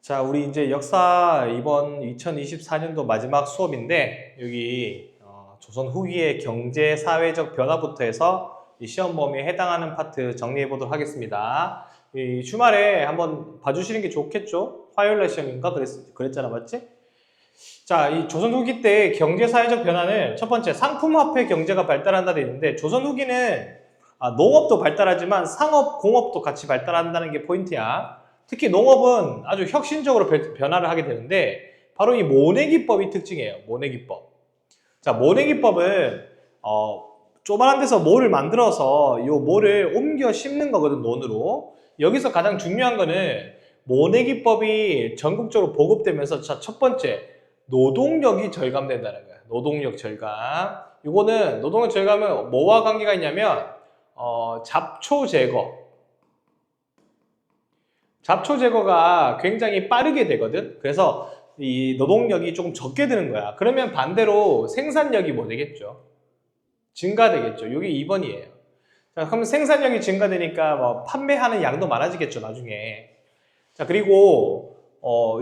자, 우리 이제 역사 이번 2024년도 마지막 수업인데 여기 조선 후기의 경제 사회적 변화부터 해서 이 시험 범위에 해당하는 파트 정리해 보도록 하겠습니다. 이 주말에 한번 봐주시는 게 좋겠죠? 화요일날 시험인가 그랬잖아, 맞지? 자, 이 조선 후기 때 경제 사회적 변화는 첫 번째 상품화폐 경제가 발달한다 돼 있는데 조선 후기는 농업도 발달하지만 상업, 공업도 같이 발달한다는 게 포인트야. 특히 농업은 아주 혁신적으로 변화를 하게 되는데 바로 이 모내기법이 특징이에요. 모내기법. 자, 모내기법은 조그만한 데서 모를 만들어서 이 모를 옮겨 심는 거거든, 논으로. 여기서 가장 중요한 거는 모내기법이 전국적으로 보급되면서 자, 첫 번째 노동력이 절감된다는 거야. 노동력 절감. 이거는 노동력 절감은 뭐와 관계가 있냐면 잡초 제거. 잡초 제거가 굉장히 빠르게 되거든. 그래서 이 노동력이 조금 적게 드는 거야. 그러면 반대로 생산력이 뭐 되겠죠? 증가되겠죠. 이게 2번이에요. 자, 그럼 생산력이 증가되니까 뭐 판매하는 양도 많아지겠죠, 나중에. 자, 그리고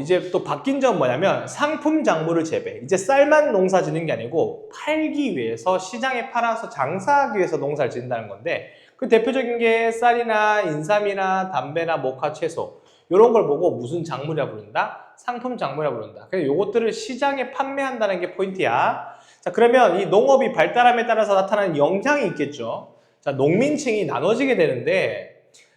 이제 또 바뀐 점은 뭐냐면 상품 작물을 재배. 이제 쌀만 농사 짓는 게 아니고 팔기 위해서 시장에 팔아서 장사하기 위해서 농사를 짓는다는 건데 그 대표적인 게 쌀이나 인삼이나 담배나 모카, 채소 이런 걸 보고 무슨 작물이라 부른다? 상품 작물이라 부른다. 그래서 요것들을 시장에 판매한다는 게 포인트야. 자, 그러면 이 농업이 발달함에 따라서 나타나는 영향이 있겠죠. 자, 농민층이 나눠지게 되는데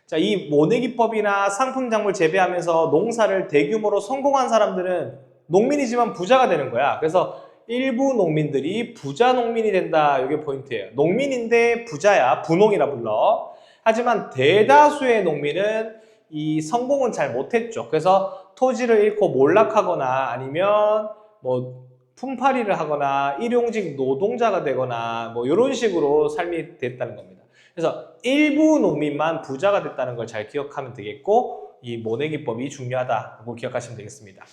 자, 이 모내기법이나 상품 작물 재배하면서 농사를 대규모로 성공한 사람들은 농민이지만 부자가 되는 거야. 그래서 일부 농민들이 부자 농민이 된다. 이게 포인트예요. 농민인데 부자야. 부농이라 불러. 하지만 대다수의 농민은 이 성공은 잘 못했죠. 그래서 토지를 잃고 몰락하거나 아니면 뭐 품팔이를 하거나 일용직 노동자가 되거나 뭐 이런 식으로 삶이 됐다는 겁니다. 그래서 일부 농민만 부자가 됐다는 걸 잘 기억하면 되겠고 이 모내기법이 중요하다고 기억하시면 되겠습니다.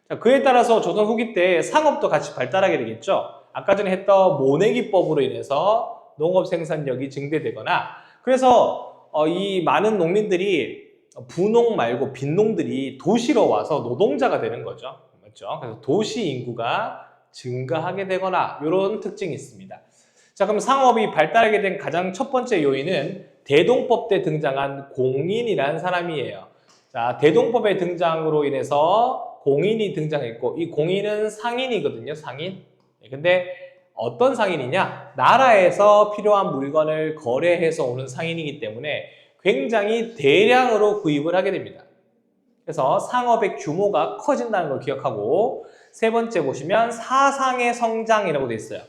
자, 그에 따라서 조선 후기 때 상업도 같이 발달하게 되겠죠. 아까 전에 했던 모내기법으로 인해서 농업 생산력이 증대되거나 그래서 이 많은 농민들이 부농 말고 빈농들이 도시로 와서 노동자가 되는 거죠. 맞죠? 그래서 도시 인구가 증가하게 되거나 이런 특징이 있습니다. 자, 그럼 상업이 발달하게 된 가장 첫 번째 요인은 대동법 때 등장한 공인이라는 사람이에요. 자, 대동법의 등장으로 인해서 공인이 등장했고 이 공인은 상인이거든요. 상인. 근데 어떤 상인이냐? 나라에서 필요한 물건을 거래해서 오는 상인이기 때문에 굉장히 대량으로 구입을 하게 됩니다. 그래서 상업의 규모가 커진다는 걸 기억하고 세 번째 보시면 사상의 성장이라고 되어 있어요.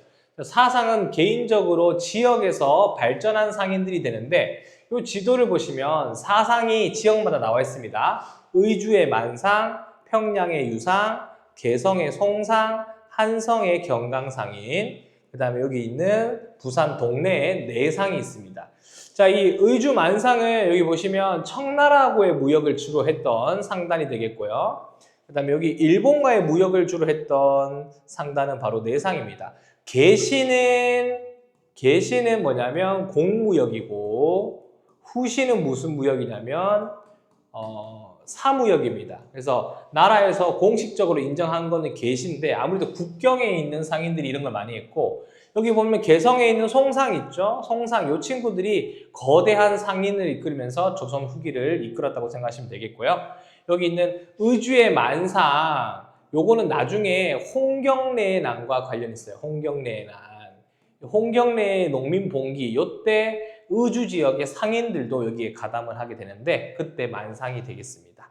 사상은 개인적으로 지역에서 발전한 상인들이 되는데 이 지도를 보시면 사상이 지역마다 나와 있습니다. 의주의 만상, 평양의 유상, 개성의 송상, 한성의 경강상인, 그 다음에 여기 있는 부산 동네에 내상이 있습니다. 자, 이 의주 만상을 여기 보시면 청나라하고의 무역을 주로 했던 상단이 되겠고요. 그 다음에 여기 일본과의 무역을 주로 했던 상단은 바로 내상입니다. 계시는 뭐냐면 공무역이고 후시는 무슨 무역이냐면 사무역입니다. 그래서 나라에서 공식적으로 인정한 거는 계시인데 아무래도 국경에 있는 상인들이 이런 걸 많이 했고 여기 보면 개성에 있는 송상 있죠? 송상 이 친구들이 거대한 상인을 이끌면서 조선 후기를 이끌었다고 생각하시면 되겠고요. 여기 있는 의주의 만상 요거는 나중에 홍경래의 난과 관련 있어요. 홍경래의 난. 홍경래의 농민봉기 요때 의주 지역의 상인들도 여기에 가담을 하게 되는데 그때 만상이 되겠습니다.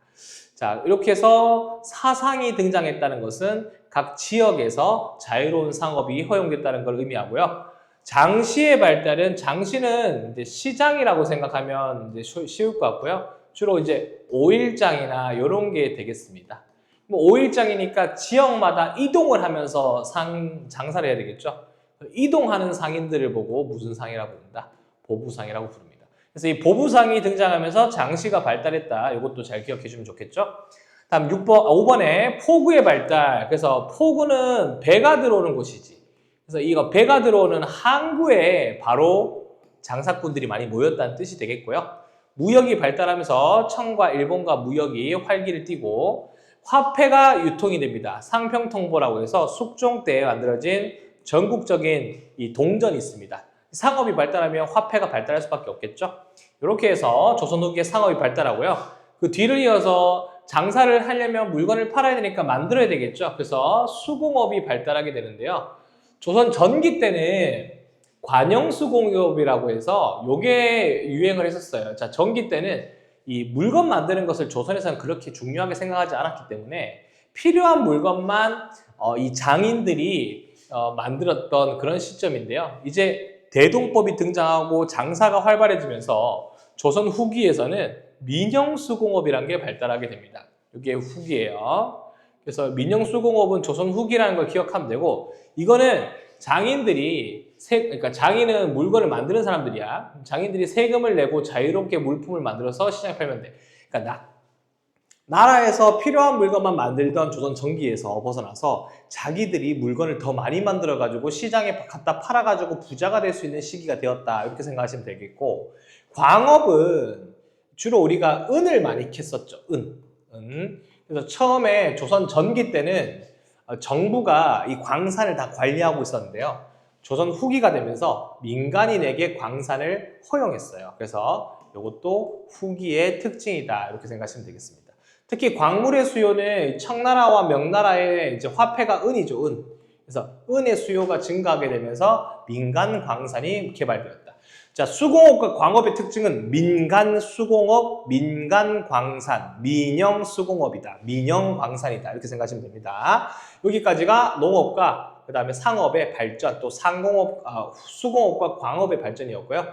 자, 이렇게 해서 사상이 등장했다는 것은 각 지역에서 자유로운 상업이 허용됐다는 걸 의미하고요. 장시의 발달은 장시는 이제 시장이라고 생각하면 이제 쉬울 것 같고요. 주로 이제 오일장이나 이런 게 되겠습니다. 뭐 오일장이니까 지역마다 이동을 하면서 장사를 해야 되겠죠. 이동하는 상인들을 보고 무슨 상이라고 부른다? 보부상이라고 부릅니다. 그래서 이 보부상이 등장하면서 장시가 발달했다. 이것도 잘 기억해 주면 좋겠죠. 다음 5번에 포구의 발달. 그래서 포구는 배가 들어오는 곳이지. 그래서 이거 배가 들어오는 항구에 바로 장사꾼들이 많이 모였다는 뜻이 되겠고요. 무역이 발달하면서 청과 일본과 무역이 활기를 띠고 화폐가 유통이 됩니다. 상평통보라고 해서 숙종 때에 만들어진 전국적인 이 동전이 있습니다. 상업이 발달하면 화폐가 발달할 수밖에 없겠죠. 이렇게 해서 조선 후기에 상업이 발달하고요. 그 뒤를 이어서 장사를 하려면 물건을 팔아야 되니까 만들어야 되겠죠. 그래서 수공업이 발달하게 되는데요. 조선 전기 때는 관영수공업이라고 해서 요게 유행을 했었어요. 자, 전기 때는 이 물건 만드는 것을 조선에서는 그렇게 중요하게 생각하지 않았기 때문에 필요한 물건만 이 장인들이 만들었던 그런 시점인데요. 이제 대동법이 등장하고 장사가 활발해지면서 조선 후기에서는 민영수공업이라는 게 발달하게 됩니다. 이게 후기예요. 그래서 민영수공업은 조선 후기라는 걸 기억하면 되고, 이거는 장인들이 그러니까 장인은 물건을 만드는 사람들이야. 장인들이 세금을 내고 자유롭게 물품을 만들어서 시장에 팔면 돼. 그러니까 나라에서 필요한 물건만 만들던 조선 전기에서 벗어나서 자기들이 물건을 더 많이 만들어 가지고 시장에 갖다 팔아 가지고 부자가 될 수 있는 시기가 되었다, 이렇게 생각하시면 되겠고, 광업은 주로 우리가 은을 많이 캤었죠. 은. 그래서 처음에 조선 전기 때는 정부가 이 광산을 다 관리하고 있었는데요. 조선 후기가 되면서 민간인에게 광산을 허용했어요. 그래서 이것도 후기의 특징이다, 이렇게 생각하시면 되겠습니다. 특히 광물의 수요는 청나라와 명나라의 이제 화폐가 은이죠, 은. 그래서 은의 수요가 증가하게 되면서 민간 광산이 개발되었다. 자, 수공업과 광업의 특징은 민간 수공업, 민간 광산, 민영 수공업이다. 민영 광산이다. 이렇게 생각하시면 됩니다. 여기까지가 농업과 그 다음에 상업의 발전, 또 수공업과 광업의 발전이었고요.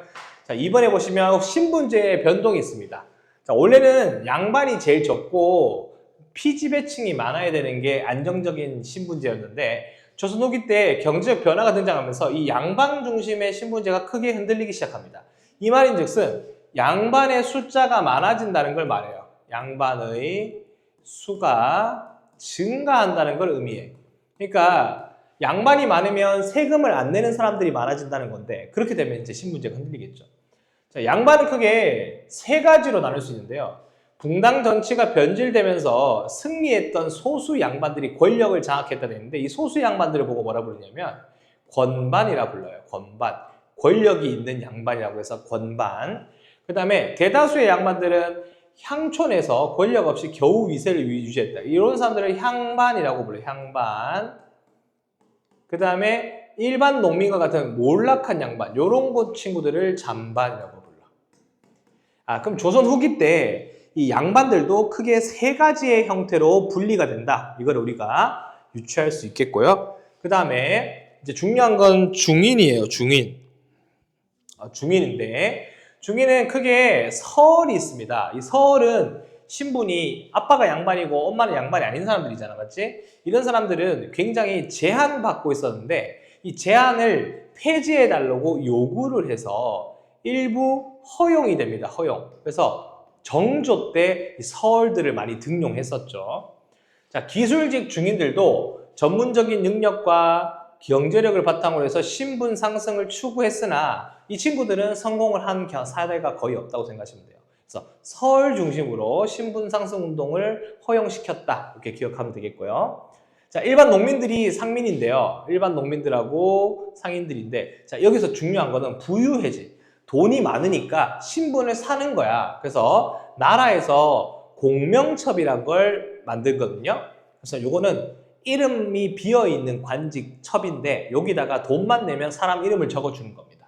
자, 이번에 보시면 신분제의 변동이 있습니다. 자, 원래는 양반이 제일 적고 피지배층이 많아야 되는 게 안정적인 신분제였는데, 조선 후기 때 경제적 변화가 등장하면서 이 양반 중심의 신분제가 크게 흔들리기 시작합니다. 이 말인즉슨 양반의 숫자가 많아진다는 걸 말해요. 양반의 수가 증가한다는 걸 의미해요. 그러니까 양반이 많으면 세금을 안 내는 사람들이 많아진다는 건데, 그렇게 되면 이제 신분제가 흔들리겠죠. 자, 양반은 크게 세 가지로 나눌 수 있는데요. 붕당 정치가 변질되면서 승리했던 소수 양반들이 권력을 장악했다 했는데, 이 소수 양반들을 보고 뭐라 부르냐면 권반이라 불러요. 권반. 권력이 있는 양반이라고 해서 권반. 그 다음에 대다수의 양반들은 향촌에서 권력 없이 겨우 위세를 유지했다. 이런 사람들을 향반이라고 불러요. 향반. 그 다음에 일반 농민과 같은 몰락한 양반, 이런 친구들을 잔반이라고 불러. 그럼 조선 후기 때 이 양반들도 크게 세 가지의 형태로 분리가 된다. 이걸 우리가 유추할 수 있겠고요. 그 다음에 이제 중요한 건 중인이에요. 중인. 중인인데, 중인은 크게 서얼이 있습니다. 이 서얼은 신분이 아빠가 양반이고 엄마는 양반이 아닌 사람들이잖아, 맞지? 이런 사람들은 굉장히 제한받고 있었는데, 이 제한을 폐지해달라고 요구를 해서 일부 허용이 됩니다. 허용. 그래서 정조 때 서얼들을 많이 등용했었죠. 자, 기술직 중인들도 전문적인 능력과 경제력을 바탕으로 해서 신분 상승을 추구했으나 이 친구들은 성공을 한 사례가 거의 없다고 생각하시면 돼요. 그래서 서얼 중심으로 신분 상승 운동을 허용시켰다, 이렇게 기억하면 되겠고요. 자, 일반 농민들이 상민인데요. 일반 농민들하고 상인들인데, 자, 여기서 중요한 거는 부유해지. 돈이 많으니까 신분을 사는 거야. 그래서 나라에서 공명첩이란 걸 만들거든요. 그래서 요거는 이름이 비어있는 관직첩인데, 여기다가 돈만 내면 사람 이름을 적어주는 겁니다.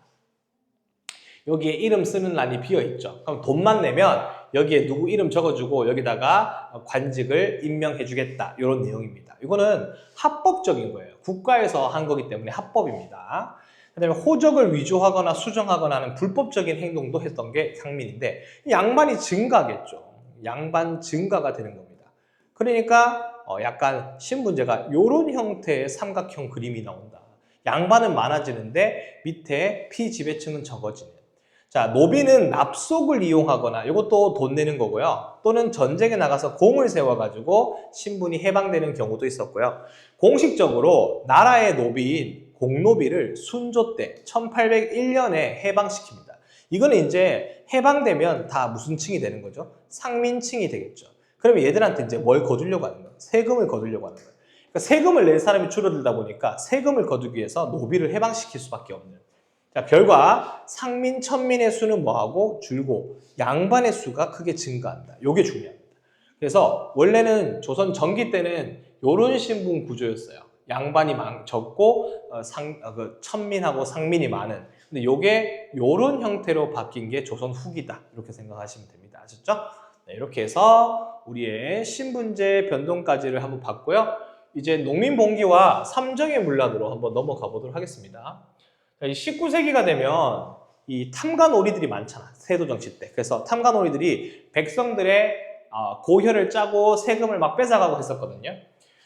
여기에 이름 쓰는 란이 비어있죠. 그럼 돈만 내면 여기에 누구 이름 적어주고 여기다가 관직을 임명해주겠다, 이런 내용입니다. 이거는 합법적인 거예요. 국가에서 한 거기 때문에 합법입니다. 그 다음에 호적을 위조하거나 수정하거나 하는 불법적인 행동도 했던 게 상민인데, 양반이 증가겠죠. 양반 증가가 되는 겁니다. 그러니까 약간 신분제가 이런 형태의 삼각형 그림이 나온다. 양반은 많아지는데 밑에 피지배층은 적어지는. 자, 노비는 납속을 이용하거나, 이것도 돈 내는 거고요. 또는 전쟁에 나가서 공을 세워가지고 신분이 해방되는 경우도 있었고요. 공식적으로 나라의 노비인 공노비를 순조 때 1801년에 해방시킵니다. 이거는 이제 해방되면 다 무슨 층이 되는 거죠? 상민층이 되겠죠. 그러면 얘들한테 이제 뭘 거두려고 하는 거예요? 세금을 거두려고 하는 거예요. 그러니까 세금을 낼 사람이 줄어들다 보니까 세금을 거두기 위해서 노비를 해방시킬 수밖에 없는. 자, 결과 상민, 천민의 수는 뭐하고 줄고 양반의 수가 크게 증가한다. 요게 중요합니다. 그래서 원래는 조선 전기 때는 요런 신분 구조였어요. 양반이 적고 천민하고 상민이 많은. 근데 요게 요런 형태로 바뀐 게 조선 후기다. 이렇게 생각하시면 됩니다. 아셨죠? 네, 이렇게 해서 우리의 신분제 변동까지를 한번 봤고요. 이제 농민봉기와 삼정의 문란으로 한번 넘어가 보도록 하겠습니다. 자, 이 19세기가 되면 이 탐관오리들이 많잖아. 세도정치 때. 그래서 탐관오리들이 백성들의 고혈을 짜고 세금을 막 뺏어가고 했었거든요.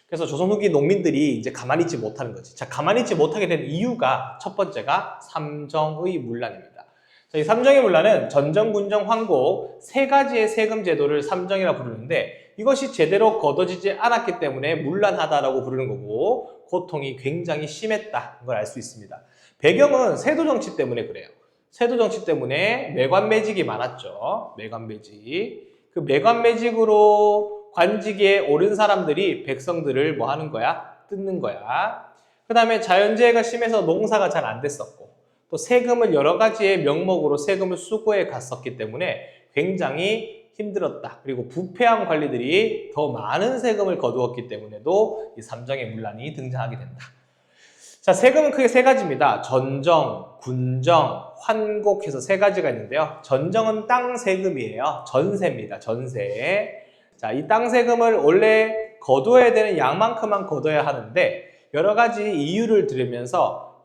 그래서 조선 후기 농민들이 이제 가만히 있지 못하는 거지. 자, 가만히 있지 못하게 된 이유가 첫 번째가 삼정의 문란입니다. 자, 이 삼정의 문란은 전정, 군정, 황곡 세 가지의 세금 제도를 삼정이라 부르는데 이것이 제대로 거둬지지 않았기 때문에 문란하다라고 부르는 거고 고통이 굉장히 심했다. 걸 알 수 있습니다. 배경은 세도 정치 때문에 그래요. 세도 정치 때문에 매관매직이 많았죠. 매관매직. 그 매관매직으로 관직에 오른 사람들이 백성들을 뭐 하는 거야? 뜯는 거야. 그 다음에 자연재해가 심해서 농사가 잘 안 됐었고 또 세금을 여러 가지의 명목으로 세금을 수거해 갔었기 때문에 굉장히 힘들었다. 그리고 부패한 관리들이 더 많은 세금을 거두었기 때문에도 이 삼정의 문란이 등장하게 된다. 자, 세금은 크게 세 가지입니다. 전정, 군정, 환곡 해서 세 가지가 있는데요. 전정은 땅 세금이에요. 전세입니다. 전세. 자, 이 땅 세금을 원래 거둬야 되는 양만큼만 거둬야 하는데 여러 가지 이유를 들으면서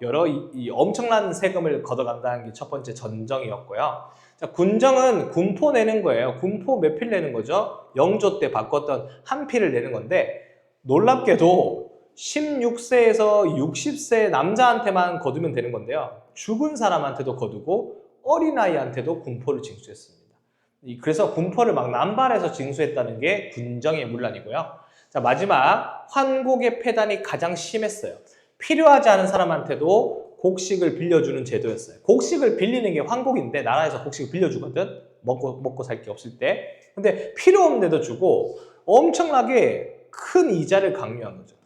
엄청난 세금을 걷어간다는 게 첫 번째 전정이었고요. 자, 군정은 군포 내는 거예요. 군포 몇 필 내는 거죠? 영조 때 바꿨던 한 필을 내는 건데 놀랍게도 16세에서 60세 남자한테만 거두면 되는 건데요. 죽은 사람한테도 거두고 어린아이한테도 군포를 징수했습니다. 그래서 군포를 막 남발해서 징수했다는 게 군정의 문란이고요. 자, 마지막 환곡의 폐단이 가장 심했어요. 필요하지 않은 사람한테도 곡식을 빌려주는 제도였어요. 곡식을 빌리는 게 환곡인데 나라에서 곡식을 빌려주거든. 먹고 살 게 없을 때. 근데 필요 없는데도 주고 엄청나게 큰 이자를 강요한 거죠.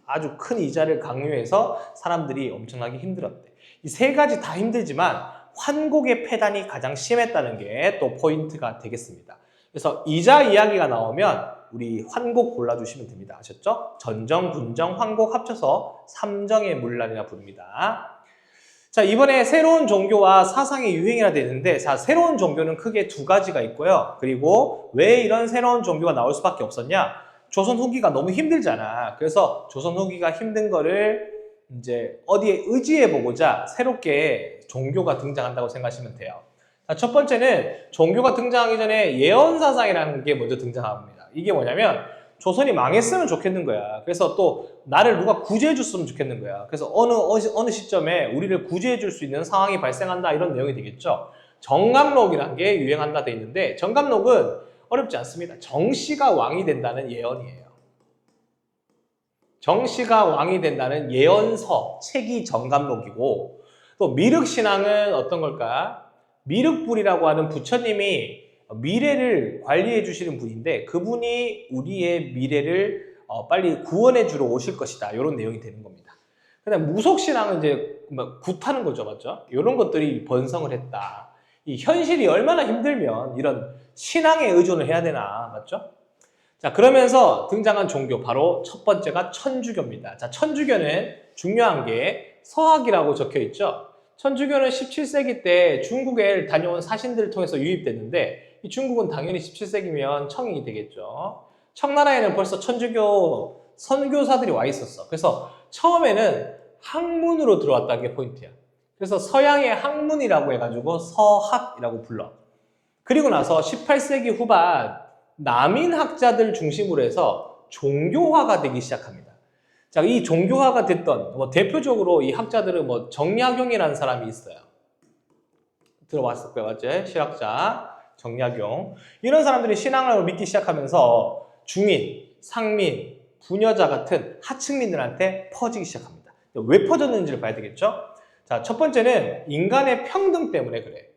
아주 큰 이자를 강요해서 사람들이 엄청나게 힘들었대. 이 세 가지 다 힘들지만 환곡의 폐단이 가장 심했다는 게 또 포인트가 되겠습니다. 그래서 이자 이야기가 나오면 우리 환곡 골라주시면 됩니다. 아셨죠? 전정, 군정, 환곡 합쳐서 삼정의 문란이라 부릅니다. 자, 이번에 새로운 종교와 사상이 유행이라 되는데, 자, 새로운 종교는 크게 두 가지가 있고요. 그리고 왜 이런 새로운 종교가 나올 수밖에 없었냐? 조선 후기가 너무 힘들잖아. 그래서 조선 후기가 힘든 거를 이제 어디에 의지해보고자 새롭게 종교가 등장한다고 생각하시면 돼요. 자, 첫 번째는 종교가 등장하기 전에 예언사상이라는 게 먼저 등장합니다. 이게 뭐냐면 조선이 망했으면 좋겠는 거야. 그래서 또 나를 누가 구제해 줬으면 좋겠는 거야. 그래서 어느 시점에 우리를 구제해 줄 수 있는 상황이 발생한다, 이런 내용이 되겠죠. 정감록이라는 게 유행한다 돼 있는데 정감록은 어렵지 않습니다. 정씨가 왕이 된다는 예언이에요. 정씨가 왕이 된다는 예언서, 책이 정감록이고, 또 미륵신앙은 어떤 걸까? 미륵불이라고 하는 부처님이 미래를 관리해 주시는 분인데 그분이 우리의 미래를 빨리 구원해 주러 오실 것이다. 이런 내용이 되는 겁니다. 그다음 무속신앙은 이제 굿하는 거죠. 맞죠? 이런 것들이 번성을 했다. 이 현실이 얼마나 힘들면 이런 신앙에 의존을 해야 되나. 맞죠? 자, 그러면서 등장한 종교 바로 첫 번째가 천주교입니다. 자, 천주교는 중요한 게 서학이라고 적혀 있죠. 천주교는 17세기 때 중국에 다녀온 사신들을 통해서 유입됐는데 이 중국은 당연히 17세기면 청이 되겠죠. 청나라에는 벌써 천주교 선교사들이 와 있었어. 그래서 처음에는 학문으로 들어왔다는 게 포인트야. 그래서 서양의 학문이라고 해가지고 서학이라고 불러. 그리고 나서 18세기 후반 남인학자들 중심으로 해서 종교화가 되기 시작합니다. 자, 이 종교화가 됐던 대표적으로 이 학자들은 정약용이라는 사람이 있어요. 들어봤을 거예요, 맞지? 실학자 정약용. 이런 사람들이 신앙을 믿기 시작하면서 중인, 상민, 부녀자 같은 하층민들한테 퍼지기 시작합니다. 왜 퍼졌는지를 봐야 되겠죠? 자, 첫 번째는 인간의 평등 때문에 그래.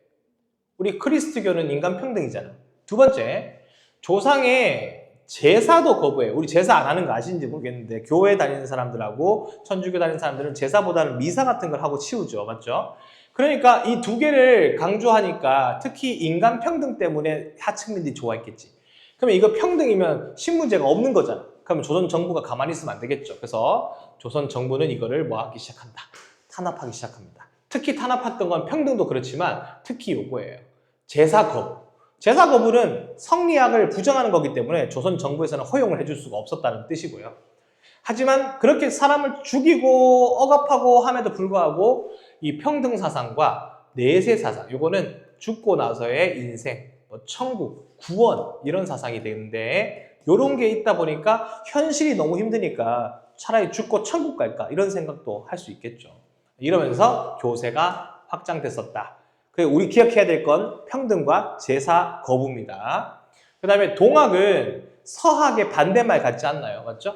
우리 그리스도교는 인간 평등이잖아. 두 번째, 조상의 제사도 거부해요. 우리 제사 안 하는 거 아시는지 모르겠는데 교회 다니는 사람들하고 천주교 다니는 사람들은 제사보다는 미사 같은 걸 하고 치우죠. 맞죠? 그러니까 이 두 개를 강조하니까 특히 인간 평등 때문에 하층민들이 좋아했겠지. 그러면 이거 평등이면 신분제가 없는 거잖아. 그러면 조선 정부가 가만히 있으면 안 되겠죠. 그래서 조선 정부는 이거를 뭐 하기 시작한다. 탄압하기 시작합니다. 특히 탄압했던 건 평등도 그렇지만 특히 요거예요. 제사 거부. 제사 거부는 성리학을 부정하는 거기 때문에 조선 정부에서는 허용을 해줄 수가 없었다는 뜻이고요. 하지만 그렇게 사람을 죽이고 억압하고 함에도 불구하고 이 평등 사상과 내세 사상, 요거는 죽고 나서의 인생, 뭐 천국, 구원 이런 사상이 되는데 요런 게 있다 보니까 현실이 너무 힘드니까 차라리 죽고 천국 갈까 이런 생각도 할 수 있겠죠. 이러면서 교세가 확장됐었다. 우리 기억해야 될 건 평등과 제사 거부입니다. 그 다음에 동학은 서학의 반대말 같지 않나요? 맞죠?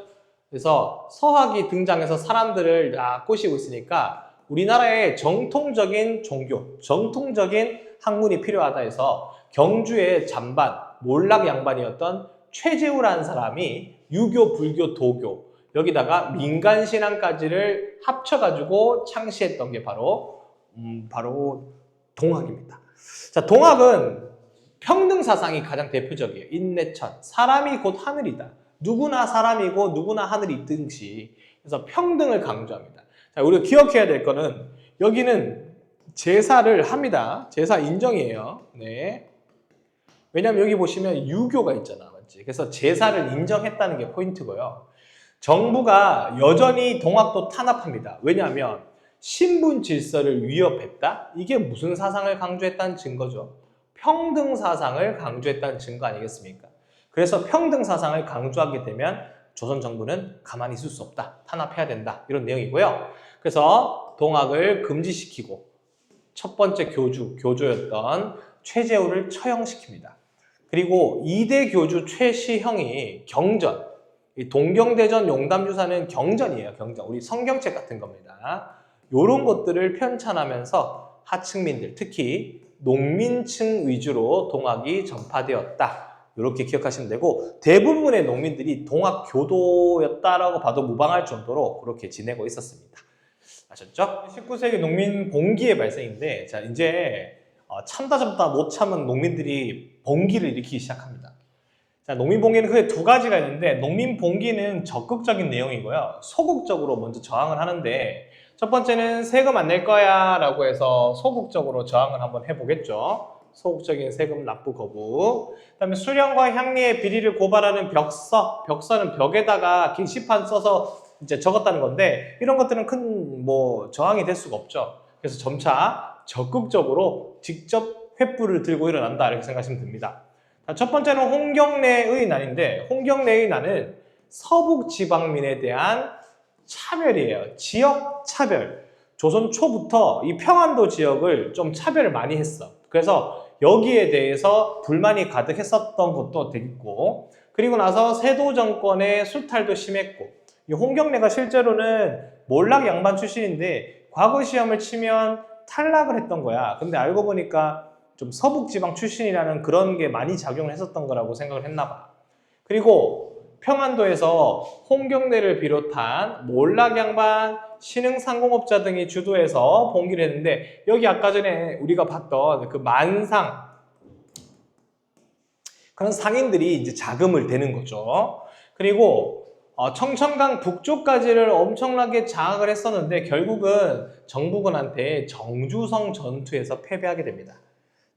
그래서 서학이 등장해서 사람들을 꼬시고 있으니까 우리나라의 정통적인 종교, 정통적인 학문이 필요하다 해서 경주의 잠반, 몰락 양반이었던 최재우라는 사람이 유교, 불교, 도교 여기다가 민간신앙까지를 합쳐가지고 창시했던 게 바로 동학입니다. 자, 동학은 평등 사상이 가장 대표적이에요. 인내천, 사람이 곧 하늘이다. 누구나 사람이고 누구나 하늘이 있듯이 그래서 평등을 강조합니다. 자, 우리가 기억해야 될 거는 여기는 제사를 합니다. 제사 인정이에요. 네. 왜냐하면 여기 보시면 유교가 있잖아, 맞지? 그래서 제사를 인정했다는 게 포인트고요. 정부가 여전히 동학도 탄압합니다. 왜냐하면 신분 질서를 위협했다? 이게 무슨 사상을 강조했다는 증거죠? 평등 사상을 강조했다는 증거 아니겠습니까? 그래서 평등 사상을 강조하게 되면 조선 정부는 가만히 있을 수 없다. 탄압해야 된다. 이런 내용이고요. 그래서 동학을 금지시키고 첫 번째 교조였던 최재우를 처형시킵니다. 그리고 2대 교주 최시형이 경전, 동경대전 용담주사는 경전이에요. 경전. 우리 성경책 같은 겁니다. 이런 것들을 편찬하면서 하층민들, 특히 농민층 위주로 동학이 전파되었다. 이렇게 기억하시면 되고 대부분의 농민들이 동학 교도였다라고 봐도 무방할 정도로 그렇게 지내고 있었습니다. 아셨죠? 19세기 농민 봉기의 발생인데 자 이제 참다 못 참은 농민들이 봉기를 일으키기 시작합니다. 자, 농민 봉기는 크게 두 가지가 있는데 농민 봉기는 적극적인 내용이고요. 소극적으로 먼저 저항을 하는데 첫 번째는 세금 안 낼 거야 라고 해서 소극적으로 저항을 한번 해보겠죠. 소극적인 세금 납부 거부. 그 다음에 수령과 향리의 비리를 고발하는 벽서. 벽서는 벽에다가 게시판 써서 이제 적었다는 건데 이런 것들은 큰 저항이 될 수가 없죠. 그래서 점차 적극적으로 직접 횃불을 들고 일어난다 이렇게 생각하시면 됩니다. 첫 번째는 홍경래의 난인데 홍경래의 난은 서북 지방민에 대한 차별이에요. 지역 차별. 조선 초부터 이 평안도 지역을 좀 차별을 많이 했어. 그래서 여기에 대해서 불만이 가득했었던 것도 되겠고 그리고 나서 세도 정권의 수탈도 심했고 이 홍경래가 실제로는 몰락 양반 출신인데 과거 시험을 치면 탈락을 했던 거야. 근데 알고 보니까 좀 서북지방 출신이라는 그런 게 많이 작용을 했었던 거라고 생각을 했나 봐. 그리고 평안도에서 홍경래를 비롯한 몰락 양반, 신흥상공업자 등이 주도해서 봉기를 했는데 여기 아까 전에 우리가 봤던 그 만상 그런 상인들이 이제 자금을 대는 거죠. 그리고 청천강 북쪽까지를 엄청나게 장악을 했었는데 결국은 정부군한테 정주성 전투에서 패배하게 됩니다.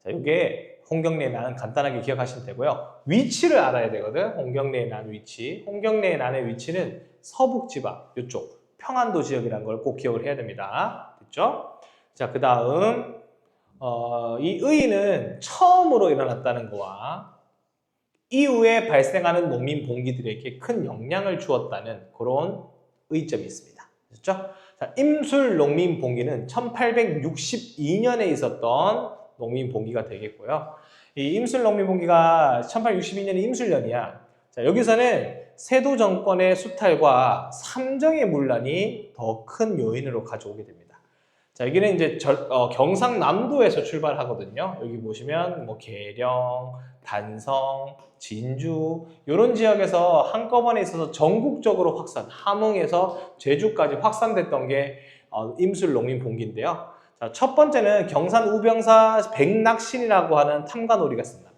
자, 이게 홍경래의 난은 간단하게 기억하시면 되고요. 위치를 알아야 되거든. 홍경래의 난 위치. 홍경래의 난의 위치는 서북지방 이쪽 평안도 지역이라는 걸 꼭 기억을 해야 됩니다. 됐죠? 자, 그 다음 이 의인은 처음으로 일어났다는 거와 이후에 발생하는 농민 봉기들에게 큰 영향을 주었다는 그런 의점이 있습니다. 됐죠? 자, 임술 농민 봉기는 1862년에 있었던 농민 봉기가 되겠고요. 이 임술 농민 봉기가 1862년이 임술년이야. 자, 여기서는 세도 정권의 수탈과 삼정의 문란이 더 큰 요인으로 가져오게 됩니다. 자, 여기는 이제 경상남도에서 출발하거든요. 여기 보시면 뭐 계령, 단성, 진주 이런 지역에서 한꺼번에 있어서 전국적으로 확산, 함흥에서 제주까지 확산됐던 게 임술농민봉기인데요. 자, 첫 번째는 경산 우병사 백낙신이라고 하는 탐관오리가 있습니다.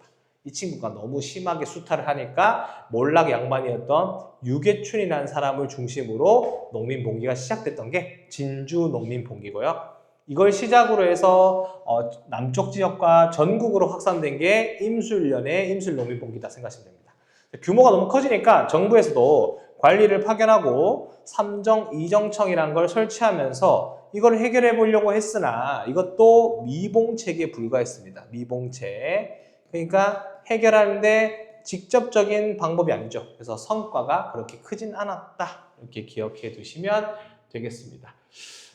이 친구가 너무 심하게 수탈을 하니까 몰락 양반이었던 유계춘이라는 사람을 중심으로 농민봉기가 시작됐던 게 진주 농민봉기고요. 이걸 시작으로 해서 남쪽 지역과 전국으로 확산된 게 임술련의 임술농민봉기다 생각하시면 됩니다. 규모가 너무 커지니까 정부에서도 관리를 파견하고 삼정 이정청이라는 걸 설치하면서 이걸 해결해 보려고 했으나 이것도 미봉책에 불과했습니다. 미봉책. 그러니까 해결하는데 직접적인 방법이 아니죠. 그래서 성과가 그렇게 크진 않았다. 이렇게 기억해 두시면 되겠습니다.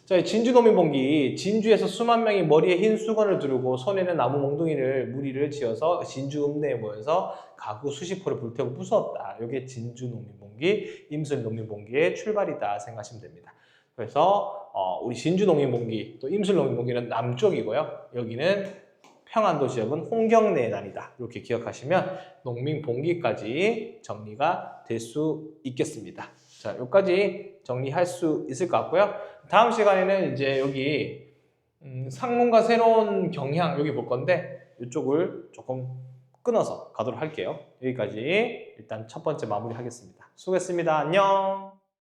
자, 진주농민봉기, 진주에서 수만 명이 머리에 흰 수건을 두르고 손에는 나무 몽둥이를 무리를 지어서 진주 읍내에 모여서 가구 수십 호를 불태우고 부수었다. 이게 진주농민봉기, 임술농민봉기의 출발이다 생각하시면 됩니다. 그래서 우리 진주농민봉기, 또 임술농민봉기는 남쪽이고요. 여기는 평안도 지역은 홍경래의 난이다. 이렇게 기억하시면 농민봉기까지 정리가 될 수 있겠습니다. 자, 여기까지 정리할 수 있을 것 같고요. 다음 시간에는 이제 여기 상문과 새로운 경향 여기 볼 건데 이쪽을 조금 끊어서 가도록 할게요. 여기까지 일단 첫 번째 마무리 하겠습니다. 수고했습니다. 안녕.